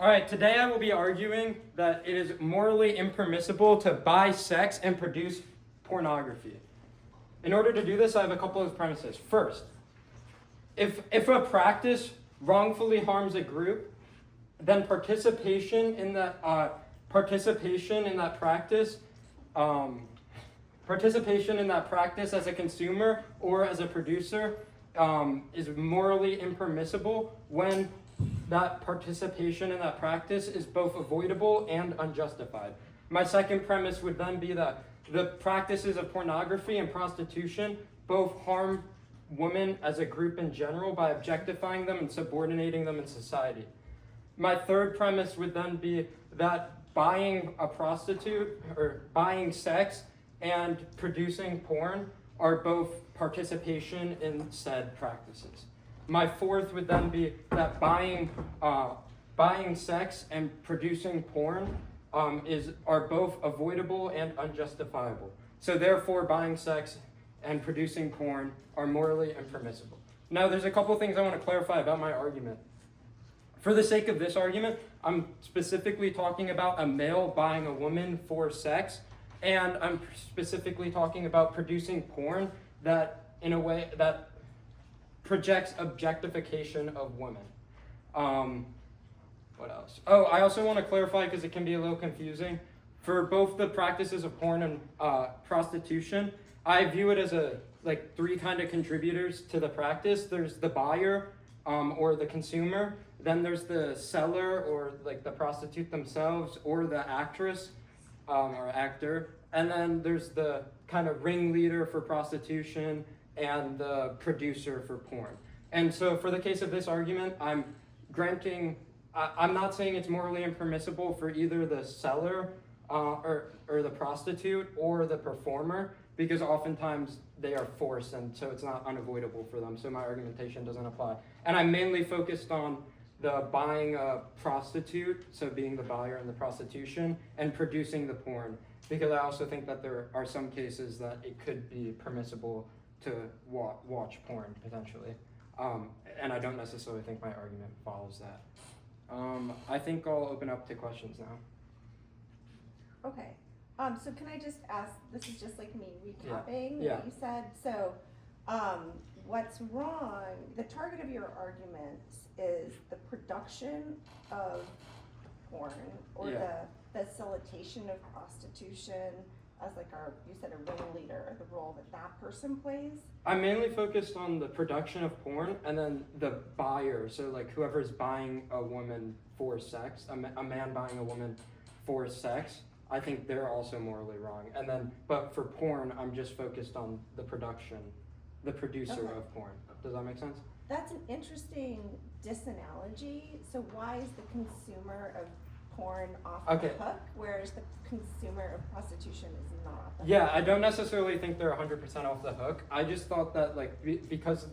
All right, today I will be arguing that it is morally impermissible to buy sex and produce pornography. In order to do this, I have a couple of premises. First, if a practice wrongfully harms a group, then participation in that practice as a consumer or as a producer is morally impermissible when that participation in that practice is both avoidable and unjustified. My second premise would then be that the practices of pornography and prostitution both harm women as a group in general by objectifying them and subordinating them in society. My third premise would then be that buying a prostitute or buying sex and producing porn are both participation in said practices. My fourth would then be that buying sex and producing porn are both avoidable and unjustifiable. So therefore, buying sex and producing porn are morally impermissible. Now, there's a couple things I want to clarify about my argument. For the sake of this argument, I'm specifically talking about a male buying a woman for sex, and I'm specifically talking about producing porn that, in a way, that projects objectification of women. What else? Oh, I also want to clarify, because it can be a little confusing. For both the practices of porn and prostitution, I view it as three kind of contributors to the practice. There's the buyer or the consumer. Then there's the seller or the prostitute themselves or the actress or actor. And then there's the kind of ringleader for prostitution and the producer for porn. And so for the case of this argument, I'm not saying it's morally impermissible for either the seller or the prostitute or the performer, because oftentimes they are forced, and so it's not unavoidable for them, so my argumentation doesn't apply. And I'm mainly focused on the buying a prostitute, so being the buyer in the prostitution, and producing the porn, because I also think that there are some cases that it could be permissible to watch porn, potentially. And I don't necessarily think my argument follows that. I think I'll open up to questions now. Okay. So can I just ask, this is just like me recapping Yeah. what you said. So what's wrong, the target of your argument is the production of porn or the facilitation of prostitution as you said, a ringleader, the role that person plays? I'm mainly focused on the production of porn and then the buyer, so whoever's buying a woman for sex, a man buying a woman for sex, I think they're also morally wrong. And then, but for porn, I'm just focused on the production, the producer of porn. Does that make sense? That's an interesting disanalogy. So why is the consumer of porn off the hook, whereas the consumer of prostitution is not off the hook? Yeah, I don't necessarily think they're 100% off the hook. I just thought that because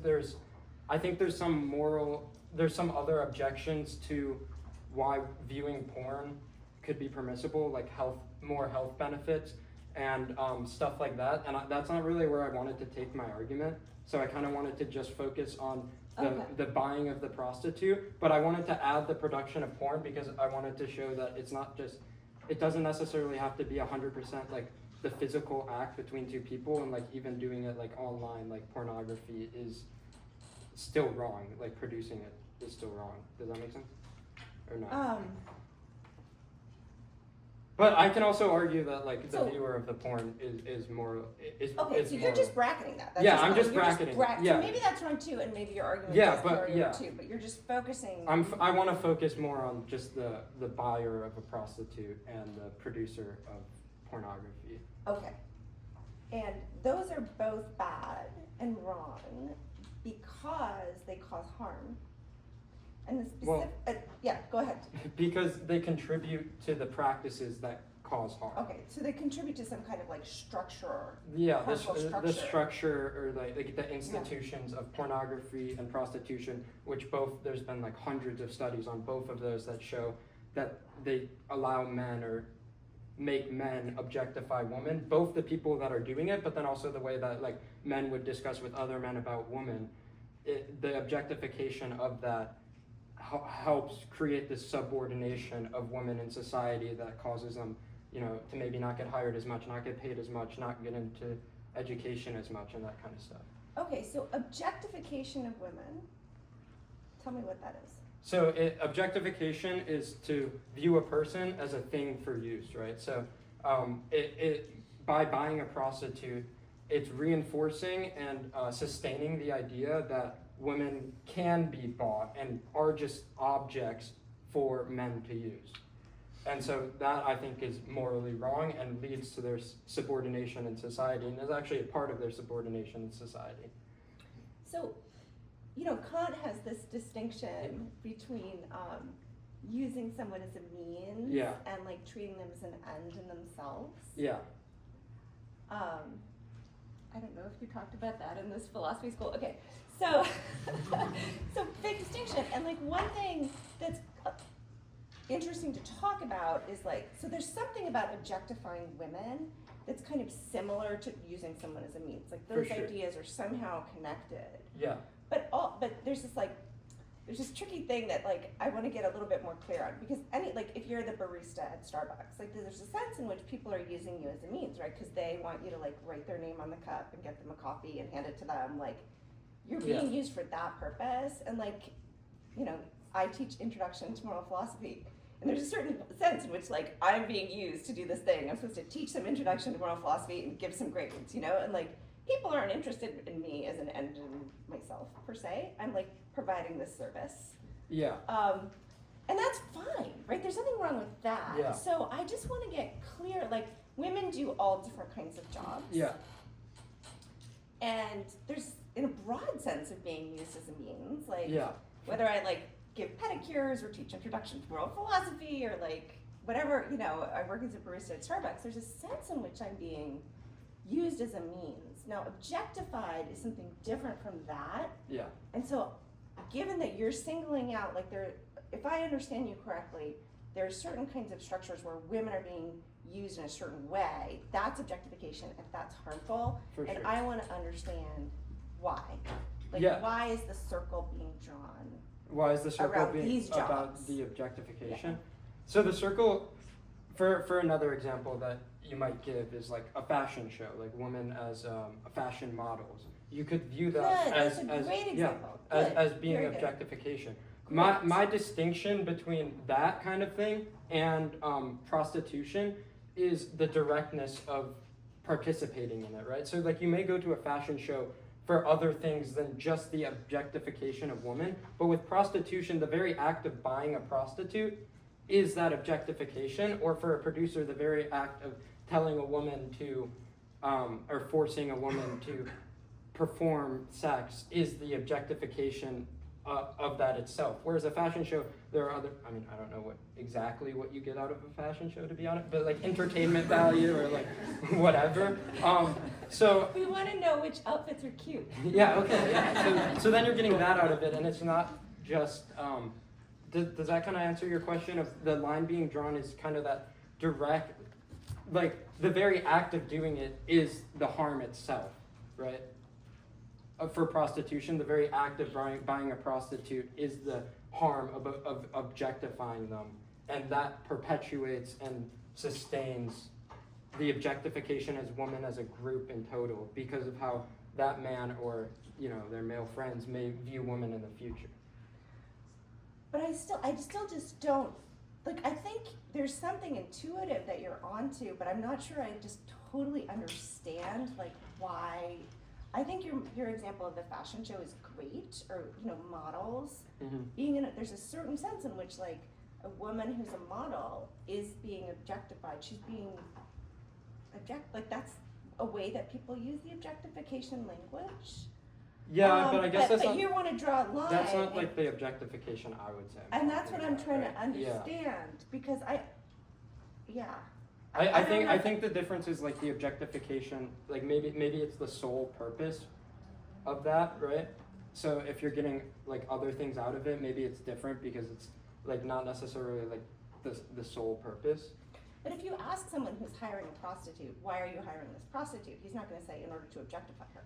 I think there's some other objections to why viewing porn could be permissible, like more health benefits and stuff like that. And that's not really where I wanted to take my argument. So I kind of wanted to just focus on the buying of the prostitute, but I wanted to add the production of porn because I wanted to show that it's not just, it doesn't necessarily have to be 100% the physical act between two people, and even doing it online, pornography is still wrong, producing it is still wrong. Does that make sense? Or not? But I can also argue that the viewer of the porn is more is okay. So you're just bracketing that. That's I'm just bracketing. So maybe that's wrong too, and maybe your argument is too. But you're just focusing. I want to focus more on just the buyer of a prostitute and the producer of pornography. Okay, and those are both bad and wrong because they cause harm. And the specific, go ahead. Because they contribute to the practices that cause harm. Okay, so they contribute to some kind of structure. Yeah, the structure or the institutions of pornography and prostitution, which there's been hundreds of studies on both of those that show that they allow men or make men objectify women, both the people that are doing it, but then also the way that men would discuss with other men about women. The objectification of that helps create this subordination of women in society that causes them, to maybe not get hired as much, not get paid as much, not get into education as much, and that kind of stuff. Okay, so objectification of women, tell me what that is. So objectification is to view a person as a thing for use, right? So by buying a prostitute, it's reinforcing and sustaining the idea that women can be bought and are just objects for men to use. And so that, I think, is morally wrong and leads to their subordination in society, and is actually a part of their subordination in society. So, Kant has this distinction between using someone as a means and like treating them as an end in themselves. Yeah. I don't know if you talked about that in this philosophy school. Okay, so so big distinction, and like one thing that's interesting to talk about is like, so there's something about objectifying women that's kind of similar to using someone as a means. Like those ideas are somehow connected. Yeah. But there's this tricky thing that like I want to get a little bit more clear on, because if you're the barista at Starbucks, like there's a sense in which people are using you as a means, right? Because they want you to like write their name on the cup and get them a coffee and hand it to them. Like you're being used for that purpose. And like, I teach Introduction to Moral Philosophy, and there's a certain sense in which like I'm being used to do this thing. I'm supposed to teach them Introduction to Moral Philosophy and give some grades, and like people aren't interested in me as an end in myself per se. I'm like providing this service. Yeah. And that's fine, right? There's nothing wrong with that. Yeah. So I just want to get clear, like women do all different kinds of jobs. Yeah. And there's, in a broad sense of being used as a means, like whether I like give pedicures or teach Introduction to Moral Philosophy or like whatever, I work as a barista at Starbucks, there's a sense in which I'm being used as a means. Now, objectified is something different from that. Yeah. And so, given that you're singling out, like if I understand you correctly, there are certain kinds of structures where women are being used in a certain way. That's objectification, and that's harmful. For and sure. I want to understand why. Like, why is the circle being drawn? Why is the circle around being these about jobs? the objectification? Yeah. So the circle, for another example that you might give, is like a fashion show, like women as fashion models. You could view that as a great example. as being Very good. objectification. My distinction between that kind of thing and prostitution is the directness of participating in it, right? So like you may go to a fashion show for other things than just the objectification of women, but with prostitution, the very act of buying a prostitute is that objectification, or for a producer, the very act of telling a woman to, or forcing a woman to perform sex is the objectification of that itself. Whereas a fashion show, there are other, I don't know exactly what you get out of a fashion show, to be honest, but like entertainment value or like whatever. So we want to know which outfits are cute. Yeah, okay, yeah. So then you're getting that out of it, and it's not just, does that kind of answer your question of the line being drawn is kind of that direct, like the very act of doing it is the harm itself, right? For prostitution, the very act of buying a prostitute is the harm of objectifying them, and that perpetuates and sustains the objectification as women as a group in total because of how that man or their male friends may view women in the future. But I still just don't, like, I think there's something intuitive that you're onto, but I'm not sure I just totally understand, like, why. I think your example of the fashion show is great, or, models. Mm-hmm. Being there's a certain sense in which, like, a woman who's a model is being objectified. She's being like, that's a way that people use the objectification language. Yeah, but I guess that's but not. you want to draw a line. That's not like the objectification, I would say. And that's what I'm trying right? to understand, because I think the difference is like the objectification, like maybe it's the sole purpose of that, right? So if you're getting like other things out of it, maybe it's different because it's like not necessarily like the sole purpose. But if you ask someone who's hiring a prostitute, why are you hiring this prostitute? He's not going to say in order to objectify her.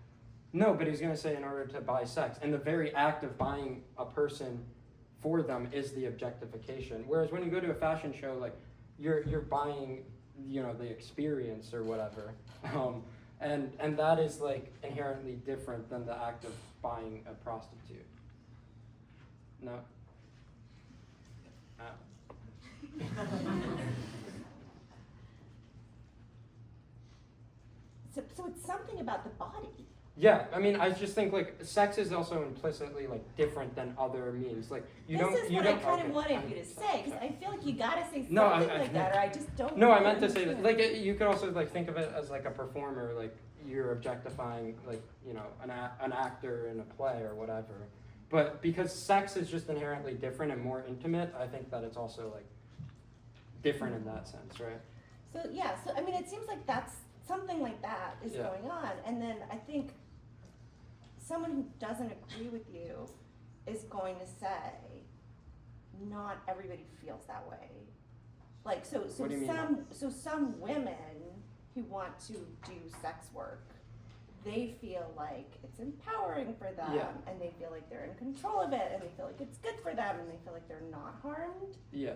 No, but he's going to say in order to buy sex. And the very act of buying a person for them is the objectification. Whereas when you go to a fashion show, like you're buying, you know, the experience or whatever, and that is like inherently different than the act of buying a prostitute. No. So it's something about the body. Yeah, I mean, I just think like sex is also implicitly like different than other means. Like you don't. This is you what don't, I kind okay. of wanted you to say, because I feel like you gotta say something No, like that, or I just don't. No, I meant to say understand. that. Like you could also like think of it as like a performer, like you're objectifying like, you know, an actor in a play or whatever. But because sex is just inherently different and more intimate, I think that it's also like different in that sense, right? So yeah, so I mean, it seems like that's something like that is Yeah. going on, and then I think someone who doesn't agree with you is going to say, not everybody feels that way. Like so What do you mean? some women who want to do sex work, they feel like it's empowering for them, Yeah. and they feel like they're in control of it, and they feel like it's good for them, and they feel like they're not harmed. Yeah.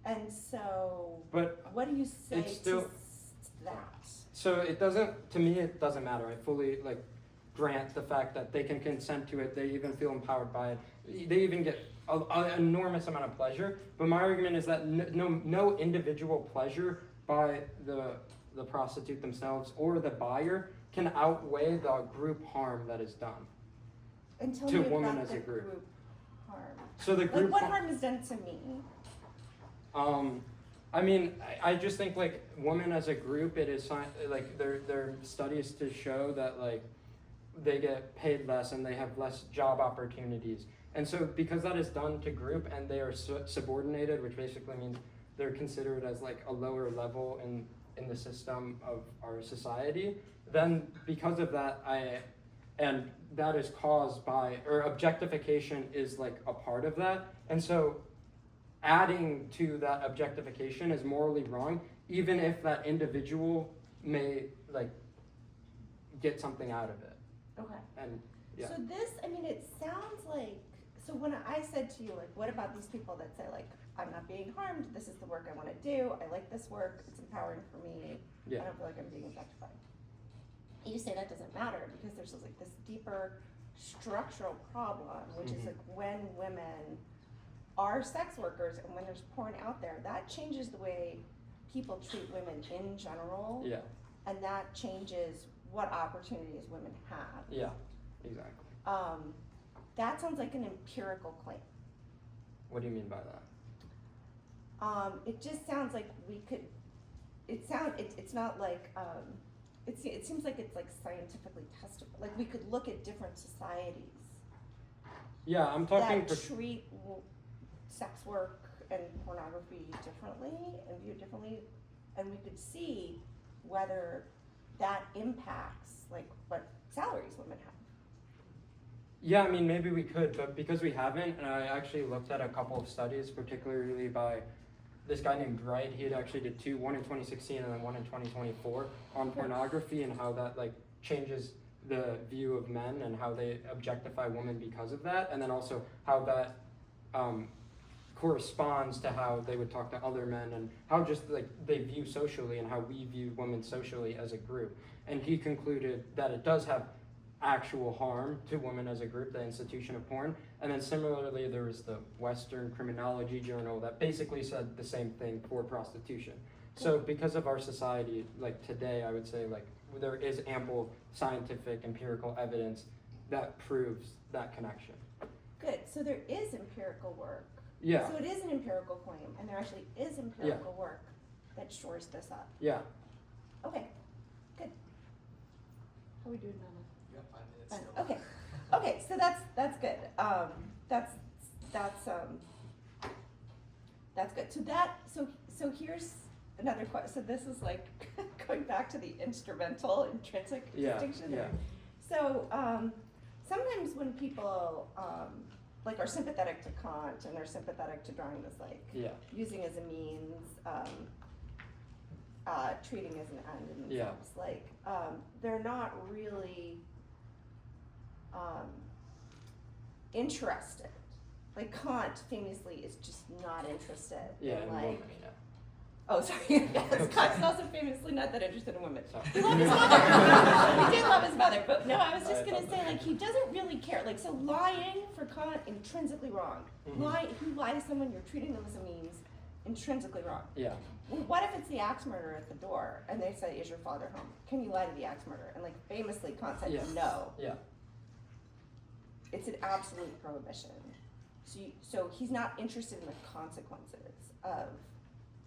And so, But what do you say it's still- to that? so it doesn't, to me, it doesn't matter. I fully like grant the fact that they can consent to it. They even feel empowered by it. They even get an enormous amount of pleasure. But my argument is that no individual pleasure by the prostitute themselves or the buyer can outweigh the group harm that is done. Until to you women got as the a group. harm. So the group Like what harm is done to me? I mean, I just think like women as a group, it is like there are studies to show that like they get paid less and they have less job opportunities. And so because that is done to group and they are subordinated, which basically means they're considered as like a lower level in the system of our society, then because of that, and that is caused by, or objectification is like a part of that. And so adding to that objectification is morally wrong, even if that individual may like get something out of it. Okay. And yeah. So this, I mean, it sounds like, so when I said to you, like, what about these people that say, like, I'm not being harmed, this is the work I want to do, I like this work, it's empowering for me, Yeah. I don't feel like I'm being objectified. You say that doesn't matter because there's like this deeper structural problem, which is like when women are sex workers and when there's porn out there, that changes the way people treat women in general. Yeah. And that changes what opportunities women have. Yeah. Exactly. That sounds like an empirical claim. What do you mean by that? It just sounds like we could. It's not like. It seems like it's like scientifically testable. Like we could look at different societies Yeah, I'm talking. that treat sex work and pornography differently and view it differently, and we could see whether that impacts like what salaries women have. Yeah, I mean, maybe we could, but because we haven't, and I actually looked at a couple of studies, particularly by this guy named Wright. He had actually did two, one in 2016 and then one in 2024 on pornography and how that like changes the view of men and how they objectify women because of that, and then also how that corresponds to how they would talk to other men and how just like they view socially and how we view women socially as a group. And he concluded that it does have actual harm to women as a group, the institution of porn. And then similarly, there was the Western Criminology Journal that basically said the same thing for prostitution. So because of our society, like today, I would say like there is ample scientific empirical evidence that proves that connection. Good. So there is empirical work. Yeah. So it is an empirical claim, and there actually is empirical work that shores this up. Yeah. Okay. Good. How are we doing, Nana? Yep, 5 minutes Fine. still. Okay. Okay. So that's good. That's good. So here's another question. So this is like going back to the instrumental intrinsic distinction. Yeah. So sometimes when people like are sympathetic to Kant and are sympathetic to drawing this like using as a means, treating as an end in themselves, like they're not really interested like Kant famously is just not interested Yeah, in and like, women, yeah. oh, sorry, yes, Kant's also famously not that interested in women. Sorry. He loved his mother. He did love his mother, but no, I was just gonna say, like, he doesn't really care. Like, so lying for Kant, intrinsically wrong. If you lie to someone, you're treating them as a means, intrinsically wrong. Yeah. Well, what if it's the axe murderer at the door, and they say, is your father home? Can you lie to the axe murderer? And like, famously, Kant said no. Yeah. It's an absolute prohibition. So he's not interested in the consequences of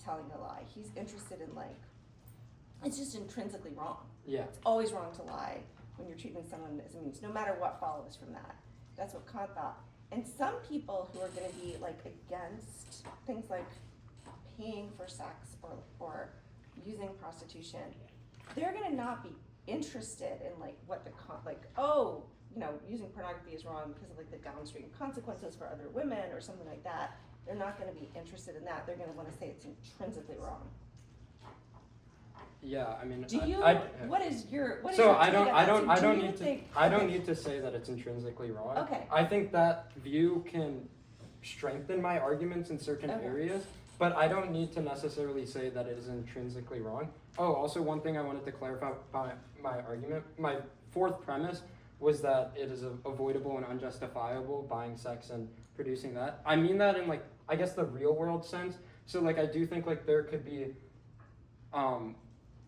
telling a lie. He's interested in like, it's just intrinsically wrong. Yeah. It's always wrong to lie when you're treating someone as a means, no matter what follows from that. That's what Kant thought. And some people who are going to be like against things like paying for sex or using prostitution, they're going to not be interested in like what the using pornography is wrong because of like the downstream consequences for other women or something like that. They're not going to be interested in that. They're going to want to say it's intrinsically wrong. Yeah, I mean, what is your I don't okay. need to say that it's intrinsically wrong. Okay. I think that view can strengthen my arguments in certain areas, but I don't need to necessarily say that it is intrinsically wrong. Oh, also one thing I wanted to clarify by my argument, my fourth premise was that it is avoidable and unjustifiable buying sex and producing that. I mean that in like, I guess the real world sense. So like, I do think like there could be,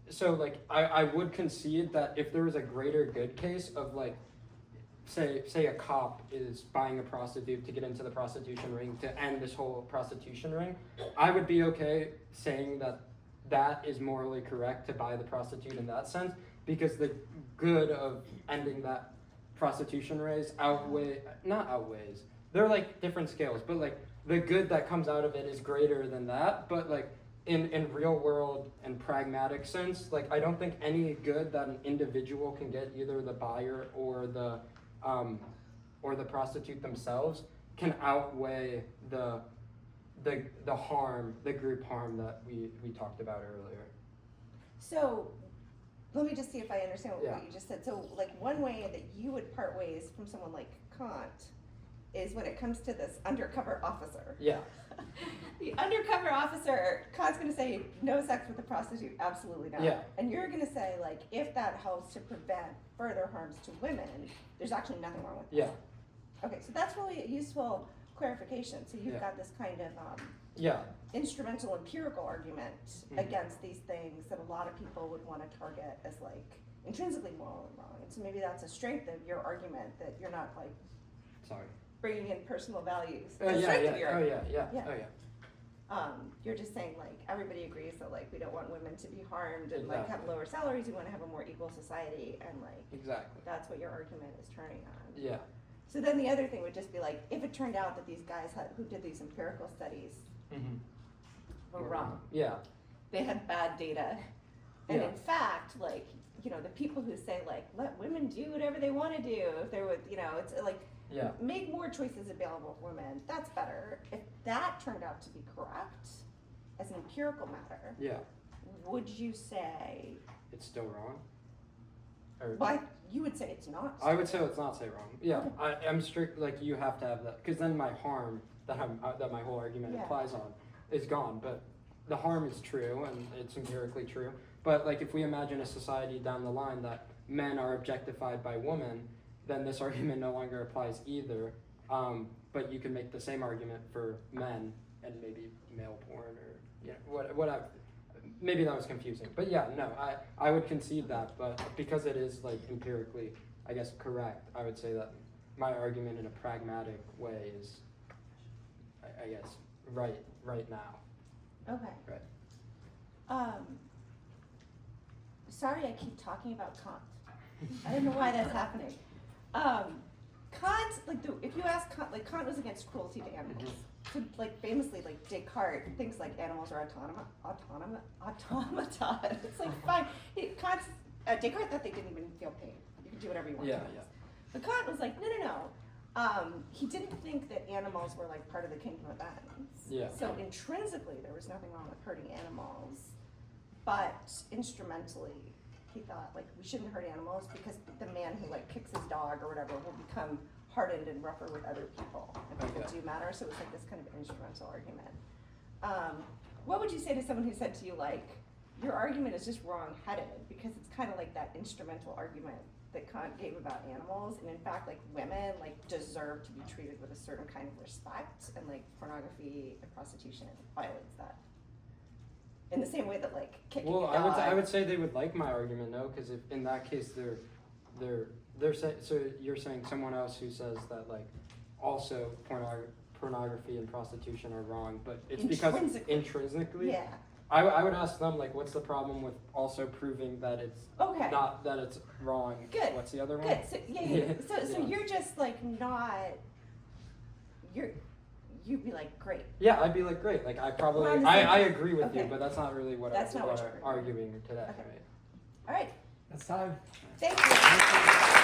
so like I would concede that if there was a greater good case of like, say a cop is buying a prostitute to get into the prostitution ring to end this whole prostitution ring, I would be okay saying that that is morally correct to buy the prostitute in that sense, because the good of ending that prostitution raise not outweighs, they're like different scales, but like the good that comes out of it is greater than that. But like in real world and pragmatic sense, like I don't think any good that an individual can get, either the buyer or the prostitute themselves, can outweigh the harm, the group harm that we talked about earlier. So let me just see if I understand what Yeah. you just said. So like one way that you would part ways from someone like Kant is when it comes to this undercover officer. Yeah. The undercover officer, Kant's going to say no sex with a prostitute, absolutely not. Yeah. And you're going to say like if that helps to prevent further harms to women, there's actually nothing wrong with that. Yeah. Okay, so that's really a useful clarification. So you've got this kind of instrumental empirical argument against these things that a lot of people would want to target as like intrinsically moral and wrong. And so maybe that's a strength of your argument, that you're not like bringing in personal values. You're just saying like everybody agrees that like we don't want women to be harmed and like have lower salaries. We want to have a more equal society, and like that's what your argument is turning on. Yeah. So then the other thing would just be like, if it turned out that these guys who did these empirical studies were wrong. Yeah. They had bad data. And in fact, like, the people who say like, let women do whatever they want to do, if they would, it's like, make more choices available for women, that's better. If that turned out to be correct as an empirical matter, would you say it's still wrong? Or why? You would say it's not. I would say it's not say wrong. Yeah, okay. I'm strict. Like you have to have that, because then my harm that my whole argument applies on is gone. But the harm is true, and it's empirically true. But like if we imagine a society down the line that men are objectified by women, then this argument no longer applies either. But you can make the same argument for men and maybe male porn or whatever. Maybe that was confusing, but I would concede that, but because it is like empirically, I guess, correct, I would say that my argument in a pragmatic way is, I guess, right now. Okay. Right. Sorry I keep talking about Kant. I don't know why that's happening. Kant, if you ask Kant, Kant was against cruelty to animals. So, famously, Descartes thinks animals are automata. It's fine. Descartes thought they didn't even feel pain. You could do whatever you want. Yeah. But Kant was like, no. He didn't think that animals were part of the kingdom of ends. Yeah. So intrinsically, there was nothing wrong with hurting animals, but instrumentally, he thought we shouldn't hurt animals because the man who kicks his dog or whatever will become hardened and rougher with other people, and people Okay. do matter. So it's like this kind of instrumental argument. What would you say to someone who said to you, like, your argument is just wrong-headed, because it's kind of like that instrumental argument that Kant gave about animals, and in fact, like, women, like, deserve to be treated with a certain kind of respect, and like pornography and prostitution violates that. In the same way that, like, kicking Well, a dog. I would say they would like my argument, no, because if in that case they're so you're saying someone else who says that, like, also pornography and prostitution are wrong, but it's because intrinsically. Yeah. I would ask them, like, what's the problem with also proving that it's Okay. not that it's wrong? Good. What's the other one? Good. So yeah. So Yeah. you're just like not. You'd be like, great. Yeah, I'd be like, great. Like, I probably We're on the I same- agree with you, okay. but that's not really what That's not what I'm you're arguing today. Okay. Right? All right. That's time. Thank you.